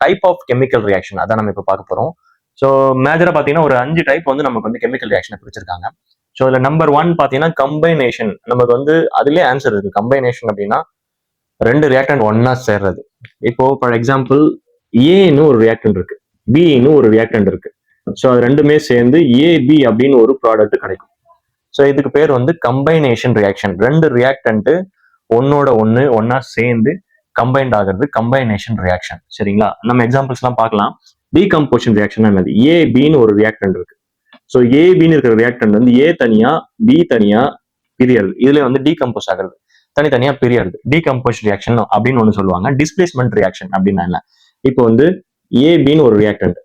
Type of chemical reaction அதான் நம்ம இப்போ பார்க்க போறோம். ஸோ மேஜரா பார்த்தீங்கன்னா ஒரு 5 டைப் வந்து நமக்கு வந்து கெமிக்கல் ரியாக்ஷனை பிடிச்சிருக்காங்க. ஸோ இதுல நம்பர் 1 பார்த்தீங்கன்னா கம்பைனேஷன். நமக்கு வந்து அதுலேயே ஆன்சர் இருக்கு. கம்பைனேஷன் அப்படின்னா 2 ரியாக்டன்ட் ஒன்னா சேர்றது. இப்போ ஃபார் எக்ஸாம்பிள் ஏன்னு ஒரு ரியாக்டன்ட் இருக்கு, பின்னு ஒரு ரியாக்டன்ட் இருக்கு. ஸோ அது ரெண்டுமே சேர்ந்து ஏபி அப்படின்னு ஒரு ப்ராடக்ட் கிடைக்கும். ஸோ இதுக்கு பேர் வந்து கம்பைனேஷன் ரியாக்ஷன். 2 ரியாக்டன்ட் ஒன்னோட ஒன்னா சேர்ந்து கம்பைன்ட் ஆகிறது கம்பைனேஷன் ரியாக்ஷன். சரிங்களா? நம்ம எக்ஸாம்பிள்ஸ் எல்லாம் பார்க்கலாம். டீகம்போசிஷன் ரியாக்ஷன் என்னது? ஏபின்னு ஒரு ரியாக்டன்ட் இருக்கு. ஸோ ஏபின்னு இருக்கிற ரியாக்டன்ட் வந்து ஏ தனியா பி தனியா பிரியறது. இதுல வந்து டீகம்போஸ் ஆகிறது தனித்தனியா பிரியறது டீகம்போஸ் ரியாக்ஷன் அப்படின்னு ஒன்று சொல்லுவாங்க. டிஸ்பிளேஸ்மெண்ட் ரியாக்ஷன் அப்படின்னா என்ன? இப்போ வந்து ஏபின்னு ஒரு ரியாக்டன்ட்,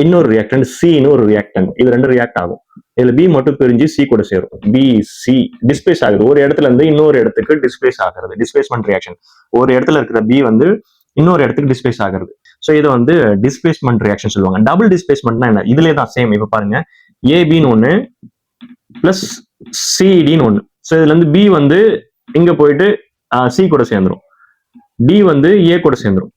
இன்னொரு ரியாக்டன்ட் சின்னு ஒரு ரியாக்டன்ட், இது 2 ரியாக்ட் ஆகும். இதுல பி மட்டும் பிரிஞ்சு சி கூட சேரும். பி சி டிஸ்பிளேஸ் ஆகுது. ஒரு இடத்துல இருந்து இன்னொரு இடத்துக்கு டிஸ்பிளேஸ் ஆகிறது டிஸ்பிளேஸ்மெண்ட் ரியாக்ஷன். ஒரு இடத்துல இருக்கிற பி வந்து இன்னொரு இடத்துக்கு டிஸ்பிளேஸ் ஆகிறது. ஸோ இதை வந்து டிஸ்பிளேஸ்மெண்ட் ரியாக்ஷன் சொல்லுவாங்க. டபுள் டிஸ்பிளேஸ்மெண்ட்னா என்ன? இதுல தான் சேம். இப்ப பாருங்க, ஏபின்னு ஒண்ணு பிளஸ் சிடின்னு ஒண்ணு. ஸோ இதுல இருந்து பி வந்து இங்க போயிட்டு சி கூட சேர்ந்துரும், டி வந்து ஏ கூட சேர்ந்துரும்.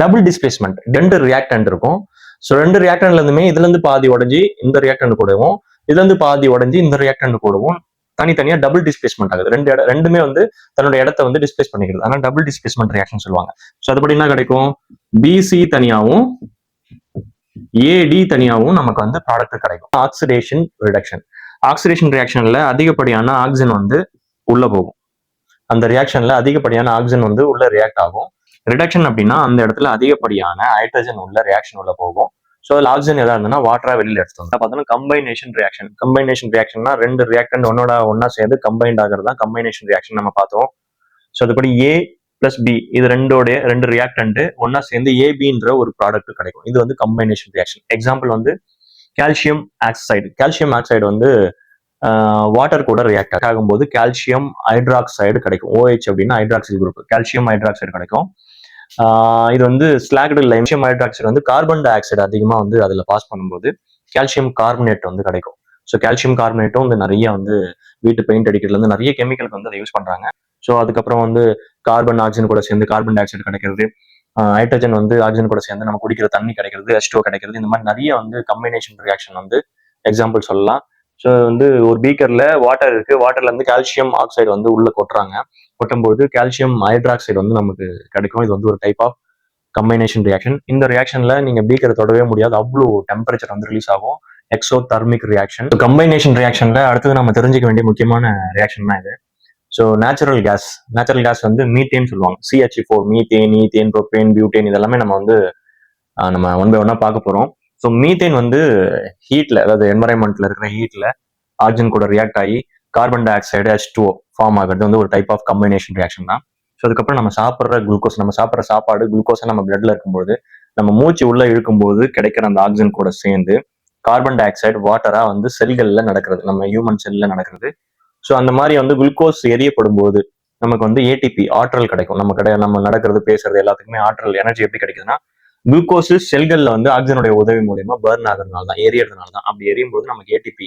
Double displacement. 2 ரியாக்டன்ட் இருக்கும். ஸோ 2 ரியாக்டன்ட்ல இருந்துமே இதுல இருந்து பாதி உடஞ்சி இந்த ரியாக்டன்ட் கூடவும், இதுல இருந்து பாதி உடஞ்சி இந்த ரியாக்டன்ட் கூடவும் தனித்தனியா டபுள் டிஸ்பிளேஸ்மெண்ட் ஆகுது. ரெண்டுமே வந்து தன்னோட இடத்த வந்து டிஸ்பிளேஸ் பண்ணிக்கிறது. ஆனால் டபுள் டிஸ்பிளேஸ்மெண்ட் ரியாக்ஷன் சொல்லுவாங்க. ஸோ அதுபடி என்ன கிடைக்கும்? பிசி தனியாவும் ஏடி தனியாவும் நமக்கு வந்து ப்ராடக்ட் கிடைக்கும். Oxidation reduction. ஆக்சிடேஷன் ரியாக்ஷன்ல அதிகப்படியான ஆக்சிஜன் வந்து உள்ள போகும். அந்த ரியாக்ஷன்ல அதிகப்படியான ஆக்சிஜன் வந்து உள்ள ரியாக்ட் ஆகும். ரிடக்ஷன் அப்படின்னா அந்த இடத்துல அதிகப்படியான ஹைட்ரஜன் உள்ள ரியாக்ஷன் உள்ள போகும். ஸோ அதில் ஆக்சிஜன் எதாவது இருந்ததுன்னா வாட்டரா வெளியில எடுத்து வந்து பார்த்தோம்னா கம்பைனேஷன் ரியாக்ஷன். கம்பைனேஷன் ரியாக்ஷன்னா 2 ரியாக்டன்ட் ஒன்னா சேர்ந்து கம்பைன்ட் ஆகிறது தான் கம்பைனேஷன் ரியாக்ஷன் நம்ம பார்த்தோம். ஸோ அதுபடி ஏ பிளஸ் பி இது 2 ரியாக்டன்ட் ஒன்னா சேர்ந்து ஏபின்ற ஒரு ப்ராடக்ட் கிடைக்கும். இது வந்து கம்பைனேஷன் ரியாக்ஷன். எக்ஸாம்பிள் வந்து கால்சியம் ஆக்சைடு. கால்சியம் ஆக்சைடு வந்து வாட்டர் கூட ரியாக்ட் ஆகும்போது கால்சியம் ஹைட்ராக்சைடு கிடைக்கும். OH அப்படின்னா ஹைட்ராக்சில் குரூப், கால்சியம் ஹைட்ராக்சைடு கிடைக்கும். இது வந்து ஸ்லாக்டு லைம் ஹைட்ராக்சைடு வந்து கார்பன் டை ஆக்சைடு அதிகமா வந்து அதுல பாஸ் பண்ணும்போது கால்சியம் கார்பனேட் வந்து கிடைக்கும். ஸோ கால்சியம் கார்பனேட்டும் வந்து நிறைய வந்து வீட்டு பெயிண்ட் அடிக்கிறதுல இருந்து நிறைய கெமிக்கலுக்கு வந்து அதை யூஸ் பண்றாங்க. ஸோ அதுக்கப்புறம் வந்து கார்பன் ஆக்சிஜன் கூட சேர்ந்து கார்பன் டை ஆக்சைடு கிடைக்கிறது, ஹைட்ரஜன் வந்து ஆக்சிஜன் கூட சேர்ந்து நம்ம குடிக்கிற தண்ணி கிடைக்கிறது, H2O கிடைக்கிறது. இந்த மாதிரி நிறைய வந்து கம்பைனேஷன் ரியாக்ஷன் வந்து எக்ஸாம்பிள் சொல்லலாம். ஸோ வந்து ஒரு பீக்கர்ல வாட்டர் இருக்கு, வாட்டர்ல இருந்து கால்சியம் ஆக்சைடு வந்து உள்ள கொட்டுறாங்க. கொட்டும்போது கால்சியம் ஹைட்ராக்சைடு வந்து நமக்கு கிடைக்கும். இது வந்து ஒரு டைப் ஆஃப் கம்பைனேஷன் ரியாக்ஷன். இந்த ரியாக்ஷன்ல நீங்க பீக்கரை தொடவே முடியாது, அவ்வளோ டெம்பரேச்சர் வந்து ரிலீஸ் ஆகும். Exothermic reaction. கம்பைனேஷன் ரியாக்ஷன்ல அடுத்தது நம்ம தெரிஞ்சுக்க வேண்டிய முக்கியமான ரியாக்ஷன் தான் இது. ஸோ நேச்சுரல் கேஸ் வந்து மீத்தேன் சொல்லுவாங்க. CH4 methane, ethane, propane, butane இதெல்லாமே நம்ம வந்து நம்ம 1 by 1 பார்க்க போறோம். ஸோ மீத்தேன் வந்து ஹீட்ல, அதாவது என்வரன்மெண்ட்ல இருக்கிற ஹீட்ல ஆக்சிஜன் கூட ரியாக்ட் ஆகி carbon dioxide H2O form ஆகிறது வந்து ஒரு டைப் ஆஃப் கம்பைனேஷன் ரியாக்ஷன் தான். ஸோ அதுக்கப்புறம் நம்ம சாப்பிட்ற குளுக்கோஸ், நம்ம சாப்பிட்ற சாப்பாடு குளுக்கோஸை நம்ம பிளட்ல இருக்கும்போது நம்ம மூச்சு உள்ள இழுக்கும்போது கிடைக்கிற அந்த ஆக்சிஜன் கூட சேர்ந்து கார்பன் டை ஆக்சைடு வாட்டரா வந்து செல்கள்ல நடக்கிறது, நம்ம ஹியூமன் செல்ல நடக்கிறது. ஸோ அந்த மாதிரி வந்து குளுக்கோஸ் எரியப்படும் போது நமக்கு வந்து ATP ஆற்றல் கிடைக்கும். நம்ம நடக்கிறது பேசுறது எல்லாத்துக்குமே ஆற்றல் எனர்ஜி எப்படி கிடைக்குதுன்னா குளுக்கோஸ் செல்கள்ல வந்து ஆக்சிஜனுடைய உதவி மூலயமா பர்ன் ஆகுறதுனால தான், எரியறதுனால தான். அப்படி எரியும் போது நமக்கு ATP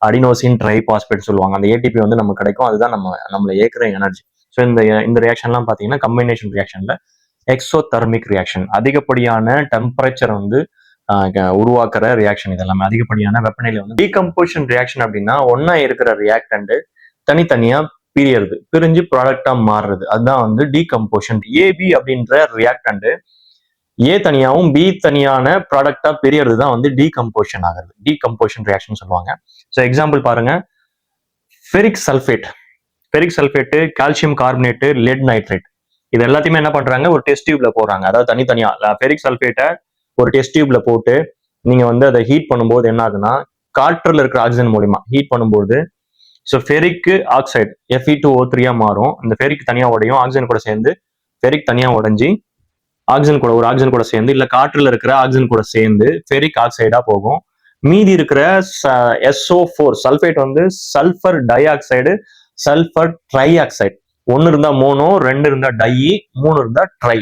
அடினோசின் ட்ரைபாஸ்பேட் சொல்லுவாங்க. அந்த ATP வந்து நமக்கு கிடைக்கும். அதுதான் நம்மள ஏற்கிற எனர்ஜி. ஸோ இந்த ரியாக்ஷன்லாம் பார்த்தீங்கன்னா கம்பைனேஷன் ரியாக்ஷன்ல எக்ஸோதெர்மிக் ரியாக்ஷன். அதிகப்படியான டெம்பரேச்சர் வந்து உருவாக்குற ரியாக்ஷன். இதெல்லாமே அதிகப்படியான வெப்பநிலை வந்து. டீகம்போசிஷன் ரியாக்ஷன் அப்படின்னா ஒன்னா இருக்கிற ரியாக்டன்ட் தனித்தனியா பிரிஞ்சு ப்ராடக்டா மாறுறது, அதுதான் வந்து டீகம்போசிஷன். ஏபி அப்படின்ற ரியாக்டன்ட் ஏ தனியாவும் பி தனியான ப்ராடக்டா பிரியறது தான் வந்து டீகம்போசிஷன் ஆகுது. டீகம்போசிஷன் ரியாக்ஷன் சொல்லுவாங்க. ஸோ எக்ஸாம்பிள் பாருங்க, ferric sulphate, calcium carbonate, let nitrate இது எல்லாத்தையுமே என்ன பண்றாங்க, ஒரு டெஸ்ட் டியூப்ல போடுறாங்க. அதாவது தனித்தனியா ஃபெரிக் சல்ஃபேட்டை ஒரு டெஸ்ட் டியூப்ல போட்டு நீங்க வந்து அதை ஹீட் பண்ணும்போது என்ன ஆகுதுன்னா காற்றுல இருக்கிற ஆக்சிஜன் மூலியமா ஹீட் பண்ணும்போது ஸோ ஃபெரிக் ஆக்சைடு Fe2O3 மாறும். இந்த ஃபெரிக் தனியா உடையும், ஆக்சிஜன் கூட சேர்ந்து ஃபெரிக் தனியா உடைஞ்சி ஒரு ஆக்சிஜன் கூட சேர்ந்து இல்ல காற்றுல இருக்கிற ஆக்சிஜன் கூட சேர்ந்து ஃபெரிக் ஆக்சைடா போகும். மீதி இருக்கிற SO4 சல்ஃபேட் வந்து sulphur di oxide, sulphur try oxide. 1 இருந்தா மோனோ, 2 இருந்தா டை, 3 இருந்தா try.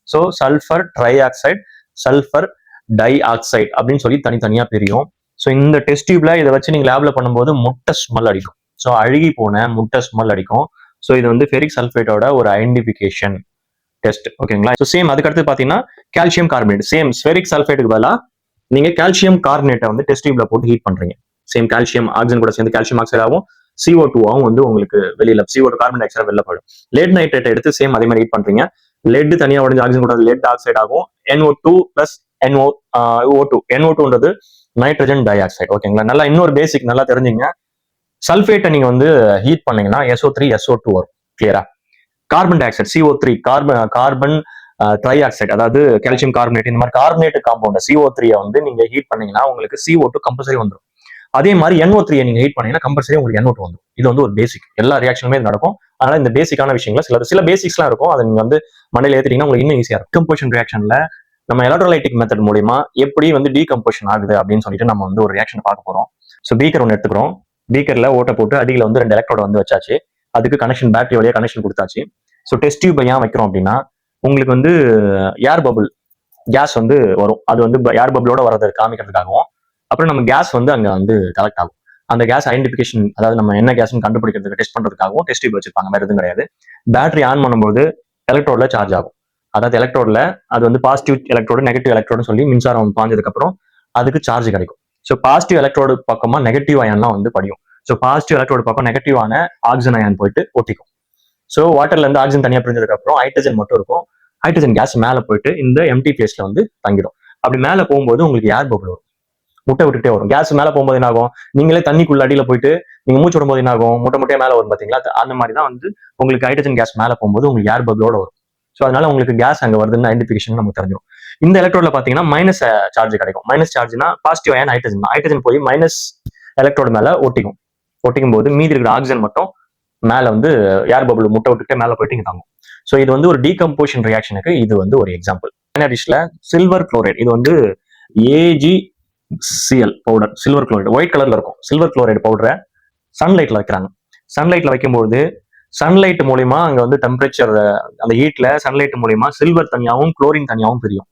So sulphur try oxide, sulphur di oxide அப்படின்னு சொல்லி தனித்தனியா பிரியும். ஸோ இந்த டெஸ்ட் டியூப்ல இதை வச்சு நீங்க லேப்ல பண்ணும்போது முட்டை ஸ்மெல் அடிக்கும். ஸோ அழுகி போன முட்டை ஸ்மெல் அடிக்கும். ஸோ இது வந்து ஃபெரிக் சல்ஃபேட்டோட ஒரு ஐடென்டிஃபிகேஷன். டெஸ்ட். ஓகேங்களா? ஸோ சேம் அதுக்கடுத்து பாத்தீங்கன்னா கால்சியம் கார்பனேட், சேம் ஸ்பெரிக் சல்ஃபேட்டுக்கு பதிலாக நீங்க கால்சியம் கார்பனேட்டை வந்து டெஸ்ட் டியூப்ல போட்டு ஹீட் பண்றீங்க. சேம் கால்சியம் ஆக்சிஜன் கூட சேர்ந்து கால்சியம் ஆக்சைடு ஆகும், CO2 ஆகும் வந்து உங்களுக்கு வெளியில CO2 கார்பன் டை ஆக்சைடு வெளில போயிடும். லெட் நைட்ரேட் எடுத்து சேம் அதே மாதிரி ஹீட் பண்றீங்க. லெட் தனியா உடஞ்சு ஆக்சிஜன் கூட லெட் ஆக்சைடு ஆகும், NO2 பிளஸ் NO2. NO2ன்றது நைட்ரஜன் டை ஆக்சைடு. ஓகேங்களா? நல்லா இன்னொரு பேசிக் நல்லா தெரிஞ்சுங்க. சல்ஃபேட்டை நீங்க வந்து ஹீட் பண்ணீங்கன்னா SO3 SO2 வரும். கிளியரா? Carbon di oxide CO3 carbon try oxide, அதாவது கால்சியம் கார்பனேட், இந்த மாதிரி கார்பனேட் காம்பவுண்ட் CO3 வந்து நீங்க ஹீட் பண்ணீங்கன்னா உங்களுக்கு CO2 கம்பல்சரி வந்துடும். அதே மாதிரி NO3 நீங்க ஹீட் பண்ணீங்கன்னா கம்பல்சரி உங்களுக்கு NO2 வந்துடும். இது வந்து ஒரு பேசிக், எல்லா ரியாக்ஷனுமே நடக்கும். அதனால இந்த பேசிக்கான விஷயங்கள் சில பேசிக்ஸ்லாம் இருக்கும், அதை நீங்க வந்து மண்ணில் ஏற்றிட்டீங்கன்னா உங்களுக்கு இன்னும் ஈஸியா இருக்கும். கம்போஷன் ரியாக்ஷன்ல நம்ம எலக்ட்ரோலைட்டிக் மெத்தட் மூலியமா எப்படி வந்து டீகம்போஷன் ஆகுது அப்படின்னு சொல்லிட்டு நம்ம வந்து ஒரு ரியாக்ஷன் பார்க்க போறோம். ஸோ பீக்கர் ஒன்று எடுத்துக்கிறோம். பீக்கர்ல ஓட்டை போட்டு அடியில் வந்து 2 எலக்ட்ரோட வந்து வச்சாச்சு. அதுக்கு கனெக்ஷன் பேட்டரி வழியா கனெக்ஷன் கொடுத்தாச்சு. ஸோ டெஸ்ட் டியூப் ஏன் வைக்கிறோம் அப்படின்னா உங்களுக்கு வந்து ஏர் பபுள் கேஸ் வந்து வரும், அது வந்து ஏர் பபுளோட வரதை காமிக்கிறதுக்காகவும், அப்புறம் நம்ம கேஸ் வந்து அங்க வந்து கலெக்ட் ஆகும். அந்த கேஸ் ஐடென்டிஃபிகேஷன், அதாவது நம்ம என்ன கேஸ்ன்னு கண்டுபிடிக்கிறதுக்கு டெஸ்ட் பண்றதுக்காகவும் டெஸ்ட் டியூப் வச்சிருப்பாங்க, வேற எதுவும் கிடையாது. பேட்டரி ஆன் பண்ணும்போது எலக்ட்ரோட்ல சார்ஜ் ஆகும். அதாவது எலக்ட்ரோட்ல அது வந்து பாசிட்டிவ் எலக்ட்ரோடு நெகட்டிவ் எலக்ட்ரோடு சொல்லி மின்சாரம் பாஞ்சதுக்கு அப்புறம் அதுக்கு சார்ஜ் கிடைக்கும். ஸோ பாசிட்டிவ் எலக்ட்ரோடு பக்கமா நெகட்டிவ் அயன்லாம் வந்து படியும். ஸோ பாசிட்டிவ் எலக்ட்ரோடு பக்கம் நெகட்டிவான ஆக்சிஜன் அயன் போயிட்டு ஒட்டிக்கும். ஸோ வாட்டர்ல இருந்து ஆக்சிஜன் தனியா பிரிஞ்சதுக்கு அப்புறம் ஹைட்ரஜன் மட்டும் இருக்கும். ஹைட்ரஜன் கேஸ் மேல போயிட்டு இந்த எம்டி பிளேஸ்ல வந்து தங்கிடும். அப்படி மேல போகும்போது உங்களுக்கு ஏர் பபுள் வரும், முட்டை விட்டுட்டே வரும். கேஸ் மேல போகும்போது என்ன ஆகும், நீங்களே தண்ணிக்குள்ள அடியில போயிட்டு நீங்க மூச்சு விடும்போது என்ன ஆகும், முட்டையா மேல வரும் பாத்தீங்களா? அந்த மாதிரி தான் வந்து உங்களுக்கு ஹைட்ரஜன் கேஸ் மேல போகும்போது உங்களுக்கு ஏர் பபுளோட வரும். ஸோ அதனால உங்களுக்கு கேஸ் அங்க வருதுன்னு ஐடென்டிஃபிகேஷன் நமக்கு தெரிஞ்சிடும். இந்த எலக்ட்ரோட்ல பாத்தீங்கன்னா மைனஸ் சார்ஜ் கிடைக்கும். மைனஸ் சார்ஜ்னா பாசிட்டிவ் அயன் ஹைட்ரஜன், ஹைட்ரஜன் போய் மைனஸ் எலக்ட்ரோடு மேல ஒட்டிக்கும் போது மீதி இருக்கிற ஆக்சிஜன் மட்டும் மேல வந்து ஏர் பபுள் முட்டை விட்டுட்டு மேல போயிட்டு இங்க தாங்கும். ஸோ இது வந்து ஒரு டீகம்போஷன் ரியாக்ஷனுக்கு இது வந்து ஒரு எக்ஸாம்பிள். டிஷ்ல சில்வர் குளோரைடு, இது வந்து AgCl powder, silver chloride white கலர்ல இருக்கும். சில்வர் குளோரைடு பவுடரை சன்லைட்ல வைக்கிறாங்க. சன்லைட்ல வைக்கும்போது சன்லைட் மூலியமா அங்க வந்து டெம்பரேச்சர், அந்த ஹீட்ல சன்லைட் மூலியமா சில்வர் தனியாகவும் குளோரின் தனியாகவும் தெரியும்.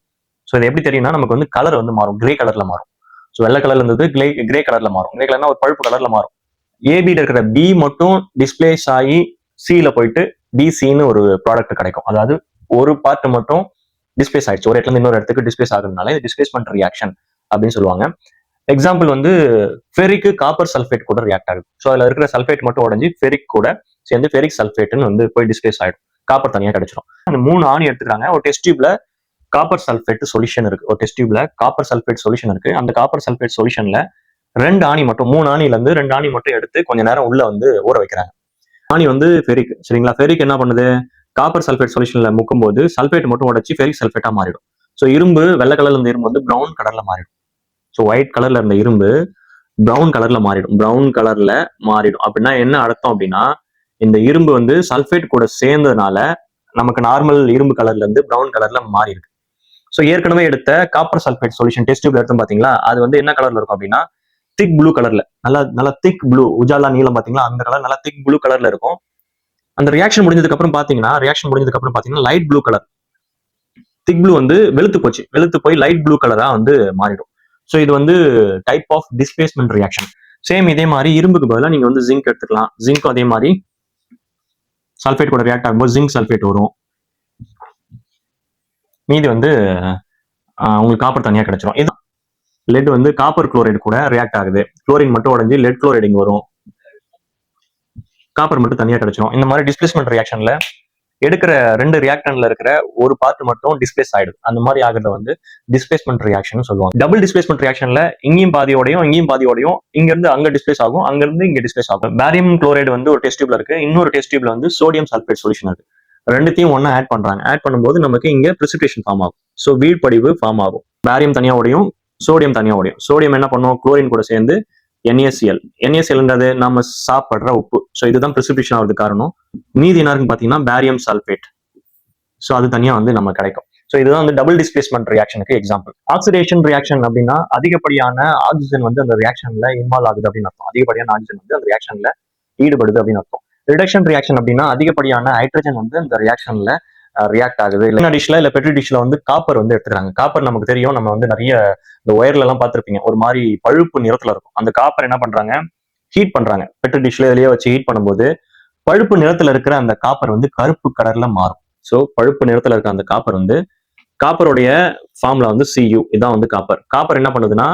ஸோ இது எப்படி தெரியும்னா நமக்கு வந்து கலர் வந்து மாறும், கிரே கலர்ல மாறும். ஸோ வெள்ளை கலர்ல இருந்தது கிரே கலர்ல மாறும். கிரே கலர்னா ஒரு பழுப்பு கலர்ல மாறும். ஏபில இருக்கிற பி மட்டும் டிஸ்பிளேஸ் ஆகி சில போயிட்டு BCன்னு ஒரு ப்ராடக்ட் கிடைக்கும். அதாவது ஒரு பார்ட் மட்டும் டிஸ்பிளேஸ் ஆயிடுச்சு, ஒரு இடத்துல இருந்து இன்னொரு இடத்துக்கு டிஸ்பிளேஸ் ஆகுறதுனால இது டிஸ்பிளேஸ்மெண்ட் ரியாக்ஷன் அப்படின்னு சொல்லுவாங்க. எக்ஸாம்பிள் வந்து ஃபெரிக்கு காப்பர் சல்ஃபேட் கூட ரியாக்ட் ஆகுது. ஸோ அதுல இருக்கிற சல்ஃபேட் மட்டும் உடஞ்சி ஃபெரிக் கூட சேர்ந்து ஃபெரிக் சல்ஃபேட்னு வந்து போய் டிஸ்பிளேஸ் ஆயிடும், காப்பர் தனியா கிடைச்சிடும். அந்த 3 ஆணி எடுத்துக்கிறாங்க. ஒரு டெஸ்ட் டியூப்ல காப்பர் சல்ஃபேட் சொல்யூஷன் இருக்கு. ஒரு டெஸ்ட் டியூப்ல காப்பர் சல்ஃபேட் சொல்யூஷன் இருக்கு. அந்த காப்பர் சல்ஃபேட் சொல்யூஷன்ல 2 ஆணி மட்டும், 3 ஆணில இருந்து 2 ஆணி மட்டும் எடுத்து கொஞ்ச நேரம் உள்ள வந்து ஊற வைக்கிறாங்க. ஆணி வந்து ஃபெரிக், சரிங்களா? ஃபெரிக் என்ன பண்ணுது, காப்பர் சல்ஃபேட் சொல்யூஷன்ல முக்கும் போது சல்ஃபேட் மட்டும் உடச்சி ஃபெரிக் சல்ஃபேட்டா மாறிடும். ஸோ இரும்பு வெள்ளை கலர்ல இருந்த இரும்பு வந்து பிரவுன் கலர்ல மாறிடும். ஸோ ஒயிட் கலர்ல இருந்த இரும்பு பிரவுன் கலர்ல மாறிடும். அப்படின்னா என்ன அர்த்தம் அப்படின்னா, இந்த இரும்பு வந்து சல்ஃபேட் கூட சேர்ந்ததுனால நமக்கு நார்மல் இரும்பு கலர்ல இருந்து பிரவுன் கலர்ல மாறி இருக்கு. ஸோ ஏற்கனவே எடுத்த காப்பர் சல்ஃபேட் சொல்யூஷன் டெஸ்ட் டியூப்ல எடுத்தோம் பாத்தீங்களா, அது வந்து என்ன கலர்ல இருக்கும் அப்படின்னா திக் ப்ளூ கலர்ல, நல்லா திக் ப்ளூ, உஜாலா நீளம் பாத்தீங்களா, அந்த கலர் நல்லா திக் ப்ளூ கலர்ல இருக்கும். அந்த ரியாக்ஷன் முடிஞ்சதுக்கு அப்புறம் பாத்தீங்கன்னா லைட் ப்ளூ கலர், திக் ப்ளூ வந்து வெளுத்து போய் லைட் ப்ளூ கலரா வந்து மாறிடும். ஸோ இது வந்து type of displacement reaction. Same இதே மாதிரி இரும்புக்கு பதிலாக நீங்க வந்து ஜிங்க் எடுத்துக்கலாம். ஜிங்க்கும் அதே மாதிரி சல்ஃபேட் கூட ரியாக்ட் ஆகும்போது ஜிங்க் சல்ஃபேட் வரும், மீதி வந்து உங்களுக்கு காப்பர் தனியா கிடைச்சிடும். இது லெட் வந்து காப்பர் குளோரைடு கூட ரியாக்ட் ஆகுது, குளோரின் மட்டும் உடஞ்சி லெட் குளோரைடு இங்க வரும், காப்பர் மட்டும் தனியா கிடைச்சிடும். இந்த மாதிரி டிஸ்பிளேஸ்மெண்ட் ரியாக்ஷன்ல எடுக்கிற 2 ரியாக்டன்ல இருக்கிற ஒரு பார்ட் மட்டும் டிஸ்பிளேஸ் ஆயிடுது. அந்த மாதிரி ஆகுறத வந்து டிஸ்பிளேஸ்மெண்ட் ரியாக்ஷன் சொல்லுவாங்க. டபுள் டிஸ்பிளேஸ்மெண்ட் ரியாக்ஷன்ல இங்கேயும் பாதியோடையும் இங்க இருந்து அங்க டிஸ்பிளேஸ் ஆகும், அங்க இருந்து இங்க டிஸ்பிளேஸ் ஆகும். பேரியம் குளோரைடு வந்து ஒரு டெஸ்ட் டியூப்ல இருக்கு, இன்னொரு டெஸ்ட் டியூப்ல வந்து சோடியம் சல்ஃபேட் சொல்யூஷன் இருக்கு. ரெண்டுத்தையும் ஒன்னா ஆட் பண்றாங்க. ஆட் பண்ணும்போது நமக்கு இங்க பிரிசிபிடேஷன் ஃபார்ம் ஆகும். ஸோ வீழ்படிவு ஃபார்ம் ஆகும். பேரியம் தனியா உடையும், சோடியம் தனியா உடையும். சோடியம் என்ன பண்ணும், குளோரின் கூட சேர்ந்து NaCl நம்ம சாப்பிடுற உப்பு. ஸோ இதுதான் பிரிசிபிடேஷன் ஆகுது காரணம். மீதி என்ன இருக்குன்னு பாத்தீங்கன்னா பேரியம் சல்ஃபேட். ஸோ அது தனியா வந்து நம்ம கிடைக்கும். ஸோ இதுதான் வந்து டபுள் டிஸ்பிளேஸ்மெண்ட் ரியாக்ஷனுக்கு எக்ஸாம்பிள். ஆக்சிடேஷன் ரியாக்ஷன் அப்படின்னா அதிகப்படியான ஆக்சிஜன் வந்து அந்த ரியாக்ஷன்ல இன்வால்வ் ஆகுது அப்படின்னு அர்த்தம். அதிகப்படியான ஆக்சிஜன் வந்து அந்த ரியாக்ஷன்ல ஈடுபடுது அப்படின்னு அர்த்தம். ரிடக்ஷன் ரியாக்ஷன் அப்படின்னா அதிகப்படியான ஹைட்ரஜன் வந்து அந்த ரியாக்ஷன்ல ரியாக்ட் ஆகுது. இல்ல டிஷ்ல இல்ல பெட்ரி டிஷ்ல வந்து காப்பர் வந்து எடுத்துக்கிறாங்க. காப்பர் நமக்கு தெரியும், நம்ம வந்து நிறைய இந்த ஒயர்ல எல்லாம் பார்த்திருப்பீங்க, ஒரு மாதிரி பழுப்பு நிறத்துல இருக்கும். அந்த காப்பர் என்ன பண்றாங்க, ஹீட் பண்றாங்க. பெட்ரி டிஷ்ல இதுலயே வச்சு ஹீட் பண்ணும்போது பழுப்பு நிறத்துல இருக்கிற அந்த காப்பர் வந்து கருப்பு கலர்ல மாறும். ஸோ பழுப்பு நிறத்துல இருக்க அந்த காப்பர் வந்து காப்பருடைய ஃபார்ம்ல வந்து Cu, இதான் வந்து காப்பர். காப்பர் என்ன பண்ணுதுன்னா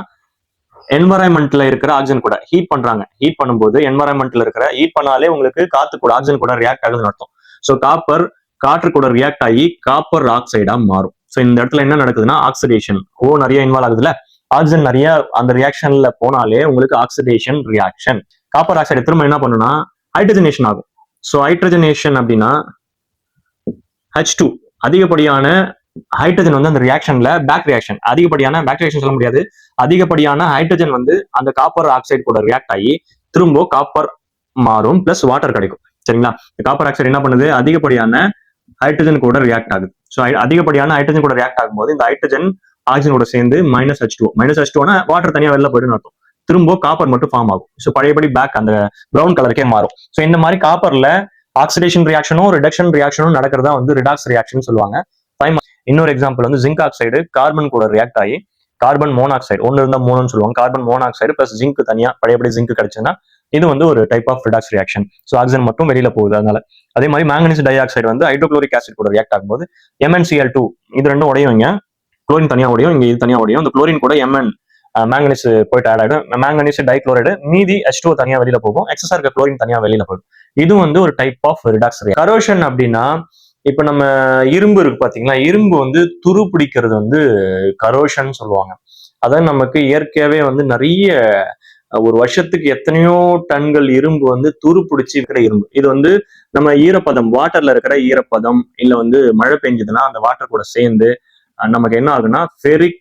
என்வரான்மெண்ட்ல இருக்கிற ஆக்சிஜன் கூட ஹீட் பண்றாங்க. ஹீட் பண்ணும்போது என்வரான்மெண்ட்ல இருக்கிற ஹீட் பண்ணாலே உங்களுக்கு காத்து கூட ஆக்சிஜன் கூட ரியாக்ட் ஆகுதுன்னு அர்த்தம். ஸோ காப்பர் காற்று கூட ரியாக்ட் ஆகி காப்பர் ஆக்சைடா மாறும். ஸோ இந்த இடத்துல என்ன நடக்குதுன்னா ஆக்சிடேஷன் நிறைய இன்வால்வ் ஆகுதுல்ல, ஆக்சிஜன் நிறைய அந்த ரியாக்ஷன்ல போனாலே உங்களுக்கு ஆக்சிடேஷன் ரியாக்ஷன். காப்பர் ஆக்சைடு திரும்ப என்ன பண்ணுன்னா ஹைட்ரஜனேஷன் ஆகும். ஸோ ஹைட்ரஜனேஷன் அப்படின்னா H2 அதிகப்படியான ஹைட்ரஜன் வந்து அந்த ரியாக்ஷன்ல பேக் ரியாக்ஷன், அதிகப்படியான பேக் ரியாக்ஷன் சொல்ல முடியாது, அதிகப்படியான ஹைட்ரஜன் வந்து அந்த காப்பர் ஆக்சைடு கூட ரியாக்ட் ஆகி திரும்ப காப்பர் மாறும் பிளஸ் வாட்டர் கிடைக்கும். சரிங்களா? காப்பர் ஆக்சைடு என்ன பண்ணுது, அதிகப்படியான ஹைட்ரஜன் கூட ரியாக்ட் ஆகுது. ஸோ அதிகப்படியான ஹைட்ரஜன் கூட ரியாக்ட் ஆகும்போது இந்த ஹைட்ரஜன் ஆக்சிஜன் கூட சேர்ந்து -H2O வாட்டர் தனியா வெளில போயிடுன்னு அர்த்தம். திரும்ப காப்பர் மட்டும் ஃபார்ம் ஆகும். ஸோ பழையபடி பேக் அந்த ப்ரௌன் கலருக்கே மாறும். ஸோ இந்த மாதிரி காப்பர்ல ஆக்சிடேஷன் ரியாக்ஷனும் ரிடக்ஷன் ரியாக்ஷனும் நடக்கிறதா வந்து ரிடாக்ஸ் ரியாக்ஷன் சொல்லுவாங்க. இன்னொரு எக்ஸாம்பிள் வந்து ஜிங்க் ஆக்சைடு கார்பன் கூட ரியாக்ட் ஆகி கார்பன் மோனாக்சைடு, ஒன்னு இருந்தா மூணுன்னு சொல்லுவாங்க, கார்பன் மோனாக்சைடு பிளஸ் ஜிங்க் தனியா பழையபடி ஜிங்க் கிடைச்சுன்னா இது வந்து ஒரு type of redox reaction. So oxygen மட்டும் வெளியில போகுது. அதனால அதே மாதிரி மேங்கனீஸ் டை ஆக்சைடு வந்து ஹைட்ரோக்ளோரிக் ஆசிட் கூட ரியாக்ட் ஆகும்போது MnCl2 இது ரெண்டும் உடையும். இங்க குளோரின் தனியா உடையும், இங்க இது தனியா உடையும். இந்த குளோரின் கூட Mn மேங்கனீஸ் போயிட்டு ஆட் ஆகிடும். மேங்கனீஸ் டைக்ளோரைடு மீதி H2O தனியா வெளியில போகும், எக்ஸஸா இருக்க குளோரின் தனியா வெளியில போகும். இது வந்து ஒரு type of redox reaction. Corrosion அப்படின்னா இப்ப நம்ம இரும்பு இருக்கு பாத்தீங்களா, இரும்பு வந்து துரு பிடிக்கிறது வந்து கரோஷன் சொல்லுவாங்க. அதான் நமக்கு இயற்கையாவே வந்து நிறைய ஒரு வருஷத்துக்கு எத்தனையோ டன்கள் இரும்பு வந்து துரு பிடிச்சி இருக்கிற இரும்பு. இது வந்து நம்ம ஈரப்பதம், வாட்டர்ல இருக்கிற ஈரப்பதம் இல்ல வந்து மழை பெஞ்சதுன்னா அந்த வாட்டர் கூட சேர்ந்து நமக்கு என்ன ஆகுன்னா ஃபெரிக்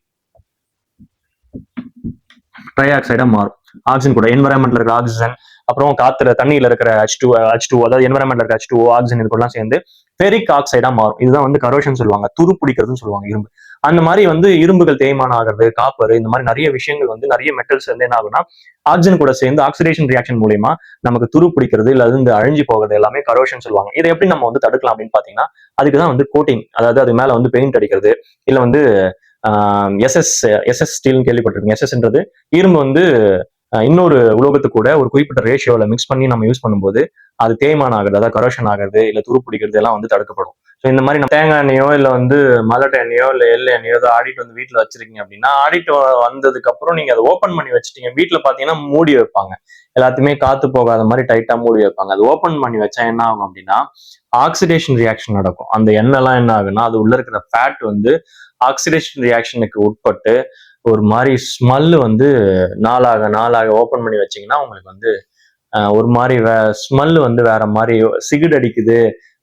ட்ரை ஆக்சைடா மாறும். ஆக்சிஜன் கூட என்வரான்மெண்ட்ல இருக்கிற ஆக்சிஜன், அப்புறம் காத்துல தண்ணியில இருக்கிற H2O அதாவது என்வரான்மெண்ட்ல இருக்கிற H2O ஆக்சிஜன் இது கூட சேர்ந்து ஃபெரிக் ஆக்சைடா மாறும். இதுதான் வந்து கரோஷன் சொல்லுவாங்க, துரு பிடிக்கிறதுன்னு சொல்லுவாங்க இரும்பு. அந்த மாதிரி வந்து இரும்புகள் தேய்மானம் ஆகிறது, காப்பர், இந்த மாதிரி நிறைய விஷயங்கள் வந்து நிறைய மெட்டல்ஸ் வந்து என்ன ஆகுனா ஆக்சிஜன் கூட சேர்ந்து ஆக்சிடேஷன் ரியாக்ஷன் மூலமா நமக்கு துரு பிடிக்கிறது இல்ல இந்த அழிஞ்சு போகிறது எல்லாமே கரோஷன் சொல்லுவாங்க. இதை எப்படி நம்ம வந்து தடுக்கலாம் அப்படின்னு பாத்தீங்கன்னா அதுக்குதான் வந்து கோட்டிங், அதாவது அது மேல வந்து பெயிண்ட் அடிக்கிறது இல்ல வந்து எஸ்எஸ் ஸ்டீல்னு கேள்விப்பட்டிருக்கீங்க. எஸ்எஸ்ன்றது இரும்பு வந்து இன்னொரு உலோகத்து கூட ஒரு குறிப்பிட்ட ரேஷியோல மிக்ஸ் பண்ணி நம்ம யூஸ் பண்ணும்போது அது தேய்மானம் ஆகுறது, அதாவது கரோஷன் ஆகுறது இல்ல துரு பிடிக்கிறது எல்லாம் வந்து தடுக்கப்படும். ஸோ இந்த மாதிரி நம்ம தேங்காய் எண்ணெயோ இல்ல வந்து மலட்டை எண்ணெயோ இல்ல எள்ளு எண்ணெயோ ஏதோ ஆடிட்டு வந்து வீட்டுல வச்சிருக்கீங்க அப்படின்னா, ஆடிட்டு வந்ததுக்கு அப்புறம் நீங்க அதை ஓப்பன் பண்ணி வச்சுட்டீங்க. வீட்டுல பாத்தீங்கன்னா மூடி வைப்பாங்க, எல்லாத்தையுமே காத்து போகாத மாதிரி டைட்டா மூடி வைப்பாங்க. அது ஓப்பன் பண்ணி வச்சா என்ன ஆகும் அப்படின்னா ஆக்சிடேஷன் ரியாக்ஷன் நடக்கும். அந்த எண்ணெய் எல்லாம் என்ன ஆகுன்னா அது உள்ள இருக்கிற ஃபேட் வந்து ஆக்சிடேஷன் ரியாக்ஷனுக்கு உட்பட்டு ஒரு மாதிரி ஸ்மெல்லு வந்து நாளாக நாளாக ஓப்பன் பண்ணி வச்சீங்கன்னா உங்களுக்கு வந்து ஒரு மாதிரி ஸ்மெல்லு வந்து வேற மாதிரி சிகிடு அடிக்குது,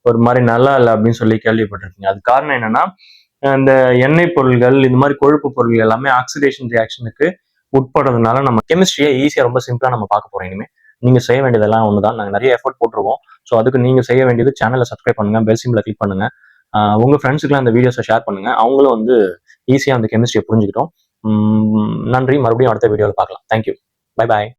ஒரு மாதிரி நல்லா இல்லை அப்படின்னு சொல்லி கேள்விப்பட்டிருக்கீங்க. அது காரணம் என்னன்னா இந்த எண்ணெய் பொருள்கள் இந்த மாதிரி கொழுப்பு பொருள்கள் எல்லாமே ஆக்சிடேஷன் ரியாக்ஷனுக்கு உட்படுறதுனால நம்ம கெமிஸ்ட்ரியை ஈஸியா ரொம்ப சிம்பிளா நம்ம பார்க்க போறோம். இனிமே நீங்க செய்ய வேண்டியதெல்லாம் ஒண்ணுதான், நாங்க நிறைய எஃபர்ட் போட்டிருக்கோம். ஸோ அதுக்கு நீங்க செய்ய வேண்டியது சேனலை சப்ஸ்கிரைப் பண்ணுங்க, பெல் சிம்பிளை கிளிக் பண்ணுங்க, உங்க ஃப்ரெண்ட்ஸுக்குலாம் அந்த வீடியோஸை ஷேர் பண்ணுங்க, அவங்களும் வந்து ஈஸியா அந்த கெமிஸ்ட்ரியை புரிஞ்சுக்கிட்டோம். நன்றி. மறுபடியும் அடுத்த வீடியோவில் பார்க்கலாம். தேங்க்யூ. Bye bye.